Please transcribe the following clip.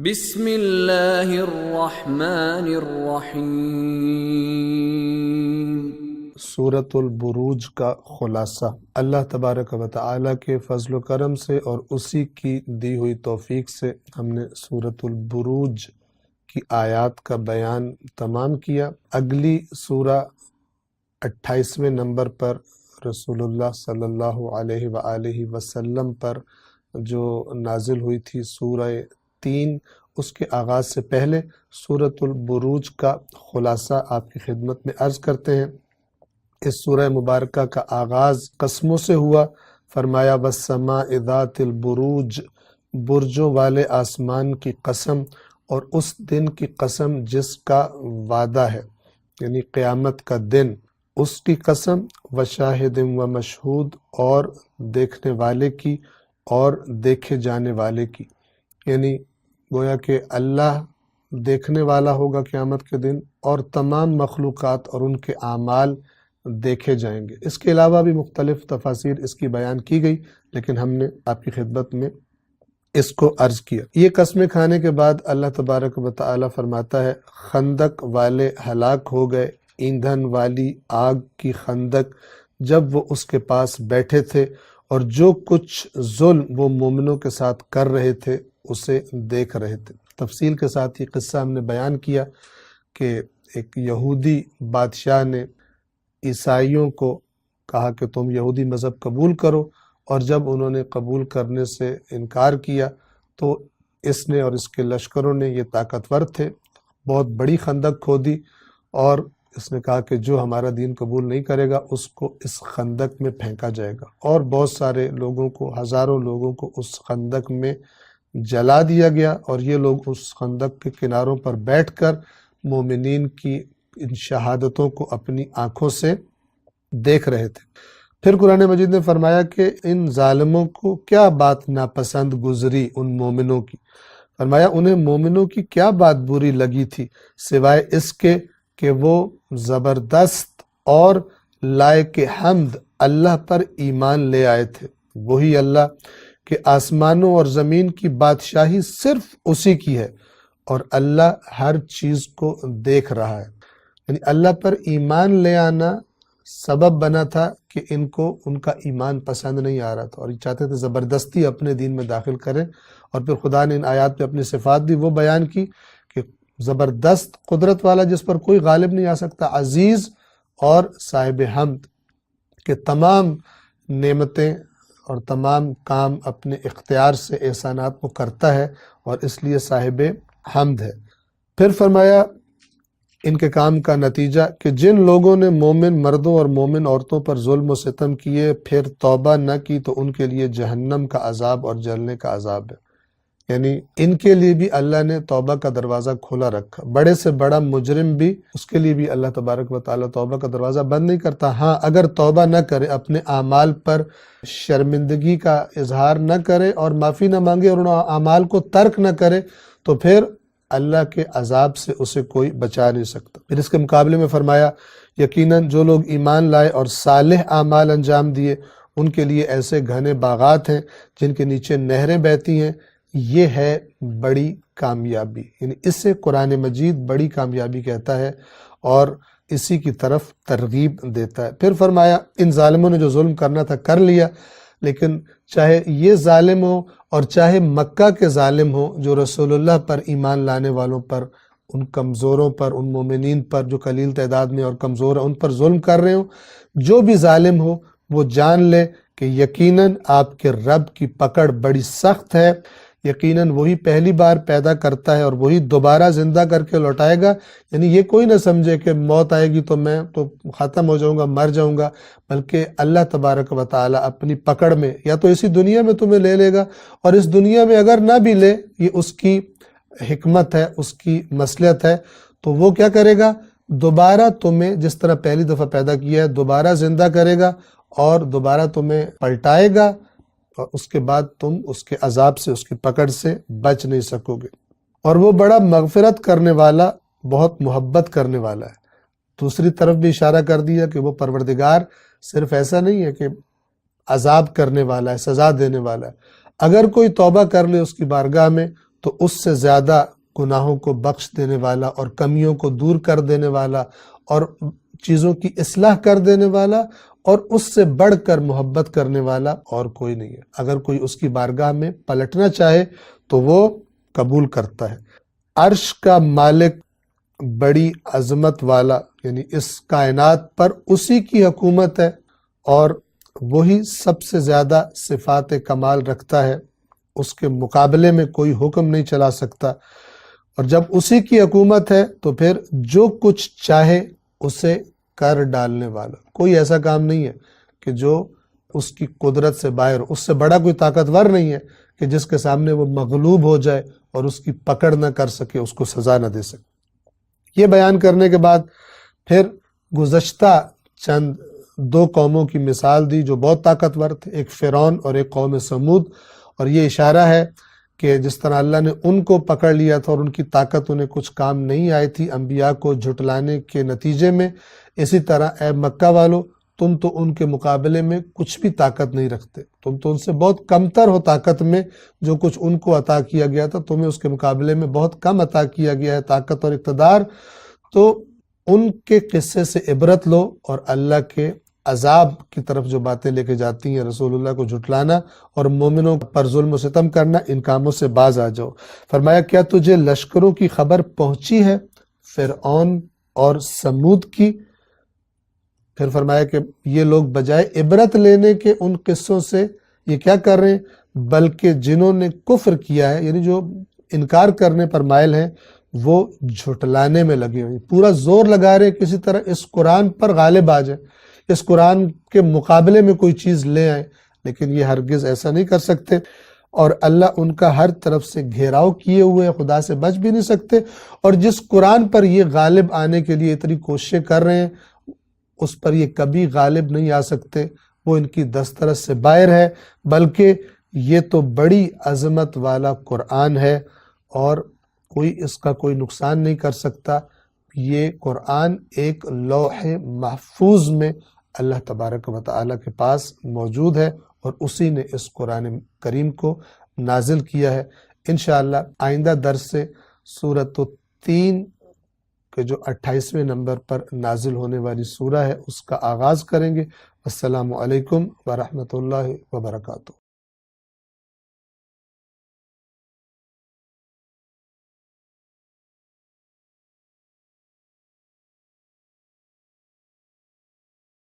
بسم اللہ الرحمن الرحیم۔ سورۃ البروج کا خلاصہ۔ اللہ تبارک و تعالیٰ کے فضل و کرم سے اور اسی کی دی ہوئی توفیق سے ہم نے سورۃ البروج کی آیات کا بیان تمام کیا۔ اگلی سورہ 28ویں نمبر پر رسول اللہ صلی اللہ علیہ وآلہ وسلم پر جو نازل ہوئی تھی سورہ 3، اس کے آغاز سے پہلے سورۃ البروج کا خلاصہ آپ کی خدمت میں عرض کرتے ہیں۔ اس سورہ مبارکہ کا آغاز قسموں سے ہوا۔ فرمایا والسماء ذات البروج، برجوں والے آسمان کی قسم اور اس دن کی قسم جس کا وعدہ ہے، یعنی قیامت کا دن، اس کی قسم، وشاہد و مشہود، اور دیکھنے والے کی اور دیکھے جانے والے کی، یعنی گویا کہ اللہ دیکھنے والا ہوگا قیامت کے دن اور تمام مخلوقات اور ان کے اعمال دیکھے جائیں گے۔ اس کے علاوہ بھی مختلف تفاسیر اس کی بیان کی گئی، لیکن ہم نے آپ کی خدمت میں اس کو عرض کیا۔ یہ قسمیں کھانے کے بعد اللہ تبارک و تعالیٰ فرماتا ہے خندق والے ہلاک ہو گئے، ایندھن والی آگ کی خندق، جب وہ اس کے پاس بیٹھے تھے اور جو کچھ ظلم وہ مومنوں کے ساتھ کر رہے تھے اسے دیکھ رہے تھے۔ تفصیل کے ساتھ یہ قصہ ہم نے بیان کیا کہ ایک یہودی بادشاہ نے عیسائیوں کو کہا کہ تم یہودی مذہب قبول کرو، اور جب انہوں نے قبول کرنے سے انکار کیا تو اس نے اور اس کے لشکروں نے، یہ طاقتور تھے، بہت بڑی خندق کھودی، اور اس نے کہا کہ جو ہمارا دین قبول نہیں کرے گا اس کو اس خندق میں پھینکا جائے گا، اور بہت سارے لوگوں کو، ہزاروں لوگوں کو اس خندق میں جلا دیا گیا، اور یہ لوگ اس خندق کے کناروں پر بیٹھ کر مومنین کی ان شہادتوں کو اپنی آنکھوں سے دیکھ رہے تھے۔ پھر قرآن مجید نے فرمایا کہ ان ظالموں کو کیا بات ناپسند گزری ان مومنوں کی۔ فرمایا انہیں مومنوں کی کیا بات بری لگی تھی سوائے اس کے کہ وہ زبردست اور لائق حمد اللہ پر ایمان لے آئے تھے۔ وہی اللہ کہ آسمانوں اور زمین کی بادشاہی صرف اسی کی ہے، اور اللہ ہر چیز کو دیکھ رہا ہے۔ یعنی اللہ پر ایمان لے آنا سبب بنا تھا کہ ان کو ان کا ایمان پسند نہیں آ رہا تھا، اور یہ چاہتے تھے زبردستی اپنے دین میں داخل کریں، اور پھر خدا نے ان آیات پہ اپنی صفات بھی وہ بیان کی کہ زبردست قدرت والا جس پر کوئی غالب نہیں آ سکتا، عزیز اور صاحب حمد، کہ تمام نعمتیں اور تمام کام اپنے اختیار سے احسانات کو کرتا ہے، اور اس لیے صاحب حمد ہے۔ پھر فرمایا ان کے کام کا نتیجہ کہ جن لوگوں نے مومن مردوں اور مومن عورتوں پر ظلم و ستم کیے پھر توبہ نہ کی تو ان کے لیے جہنم کا عذاب اور جلنے کا عذاب ہے۔ یعنی ان کے لیے بھی اللہ نے توبہ کا دروازہ کھولا رکھا۔ بڑے سے بڑا مجرم بھی، اس کے لیے بھی اللہ تبارک و تعالیٰ توبہ کا دروازہ بند نہیں کرتا۔ ہاں، اگر توبہ نہ کرے، اپنے اعمال پر شرمندگی کا اظہار نہ کرے اور معافی نہ مانگے اور ان اعمال کو ترک نہ کرے، تو پھر اللہ کے عذاب سے اسے کوئی بچا نہیں سکتا۔ پھر اس کے مقابلے میں فرمایا یقیناً جو لوگ ایمان لائے اور صالح اعمال انجام دیے ان کے لیے ایسے گھنے باغات ہیں جن کے نیچے نہریں بہتی ہیں، یہ ہے بڑی کامیابی۔ یعنی اس سے قرآن مجید بڑی کامیابی کہتا ہے اور اسی کی طرف ترغیب دیتا ہے۔ پھر فرمایا ان ظالموں نے جو ظلم کرنا تھا کر لیا، لیکن چاہے یہ ظالم ہو اور چاہے مکہ کے ظالم ہو جو رسول اللہ پر ایمان لانے والوں پر، ان کمزوروں پر، ان مومنین پر جو قلیل تعداد میں اور کمزور ہیں ان پر ظلم کر رہے ہوں، جو بھی ظالم ہو وہ جان لے کہ یقیناً آپ کے رب کی پکڑ بڑی سخت ہے۔ یقیناً وہی پہلی بار پیدا کرتا ہے اور وہی دوبارہ زندہ کر کے لوٹائے گا۔ یعنی یہ کوئی نہ سمجھے کہ موت آئے گی تو میں تو ختم ہو جاؤں گا، مر جاؤں گا، بلکہ اللہ تبارک و تعالیٰ اپنی پکڑ میں یا تو اسی دنیا میں تمہیں لے لے گا، اور اس دنیا میں اگر نہ بھی لے، یہ اس کی حکمت ہے، اس کی مصلحت ہے، تو وہ کیا کرے گا؟ دوبارہ تمہیں جس طرح پہلی دفعہ پیدا کیا ہے دوبارہ زندہ کرے گا اور دوبارہ تمہیں پلٹائے گا، اور اس کے بعد تم اس کے عذاب سے، اس کی پکڑ سے بچ نہیں سکو گے۔ اور وہ بڑا مغفرت کرنے والا، بہت محبت کرنے والا ہے۔ دوسری طرف بھی اشارہ کر دیا کہ وہ پروردگار صرف ایسا نہیں ہے کہ عذاب کرنے والا ہے، سزا دینے والا ہے۔ اگر کوئی توبہ کر لے اس کی بارگاہ میں تو اس سے زیادہ گناہوں کو بخش دینے والا اور کمیوں کو دور کر دینے والا اور چیزوں کی اصلاح کر دینے والا اور اس سے بڑھ کر محبت کرنے والا اور کوئی نہیں ہے۔ اگر کوئی اس کی بارگاہ میں پلٹنا چاہے تو وہ قبول کرتا ہے۔ عرش کا مالک، بڑی عظمت والا، یعنی اس کائنات پر اسی کی حکومت ہے اور وہی سب سے زیادہ صفات کمال رکھتا ہے، اس کے مقابلے میں کوئی حکم نہیں چلا سکتا، اور جب اسی کی حکومت ہے تو پھر جو کچھ چاہے اسے کر ڈالنے والا، کوئی ایسا کام نہیں ہے کہ جو اس کی قدرت سے باہر، اس سے بڑا کوئی طاقتور نہیں ہے کہ جس کے سامنے وہ مغلوب ہو جائے اور اس کی پکڑ نہ کر سکے، اس کو سزا نہ دے سکے۔ یہ بیان کرنے کے بعد پھر گزشتہ چند دو قوموں کی مثال دی جو بہت طاقتور تھے، ایک فرعون اور ایک قوم سمود، اور یہ اشارہ ہے کہ جس طرح اللہ نے ان کو پکڑ لیا تھا اور ان کی طاقت انہیں کچھ کام نہیں آئی تھی انبیاء کو جھٹلانے کے نتیجے میں، اسی طرح اے مکہ والو، تم تو ان کے مقابلے میں کچھ بھی طاقت نہیں رکھتے، تم تو ان سے بہت کمتر ہو طاقت میں، جو کچھ ان کو عطا کیا گیا تھا تمہیں اس کے مقابلے میں بہت کم عطا کیا گیا ہے طاقت اور اقتدار۔ تو ان کے قصے سے عبرت لو اور اللہ کے عذاب کی طرف جو باتیں لے کے جاتی ہیں، رسول اللہ کو جھٹلانا اور مومنوں پر ظلم و ستم کرنا، ان کاموں سے باز آ جاؤ۔ فرمایا کیا تجھے لشکروں کی خبر پہنچی ہے، فرعون اور سمود کی؟ پھر فرمایا کہ یہ لوگ بجائے عبرت لینے کے ان قصوں سے یہ کیا کر رہے ہیں، بلکہ جنہوں نے کفر کیا ہے، یعنی جو انکار کرنے پر مائل ہیں، وہ جھٹلانے میں لگے ہوئے، پورا زور لگا رہے کسی طرح اس قرآن پر غالب آ جائے، اس قرآن کے مقابلے میں کوئی چیز لے آئیں، لیکن یہ ہرگز ایسا نہیں کر سکتے، اور اللہ ان کا ہر طرف سے گھیراؤ کیے ہوئے، خدا سے بچ بھی نہیں سکتے، اور جس قرآن پر یہ غالب آنے کے لیے اتنی کوششیں کر رہے ہیں اس پر یہ کبھی غالب نہیں آ سکتے، وہ ان کی دسترس سے باہر ہے، بلکہ یہ تو بڑی عظمت والا قرآن ہے اور کوئی اس کا کوئی نقصان نہیں کر سکتا۔ یہ قرآن ایک لوح محفوظ میں اللہ تبارک و تعالیٰ کے پاس موجود ہے اور اسی نے اس قرآن کریم کو نازل کیا ہے۔ انشاءاللہ آئندہ درس سے سورۃ التین کہ جو 28ویں نمبر پر نازل ہونے والی سورہ ہے اس کا آغاز کریں گے۔ السلام علیکم ورحمۃ اللہ وبرکاتہ۔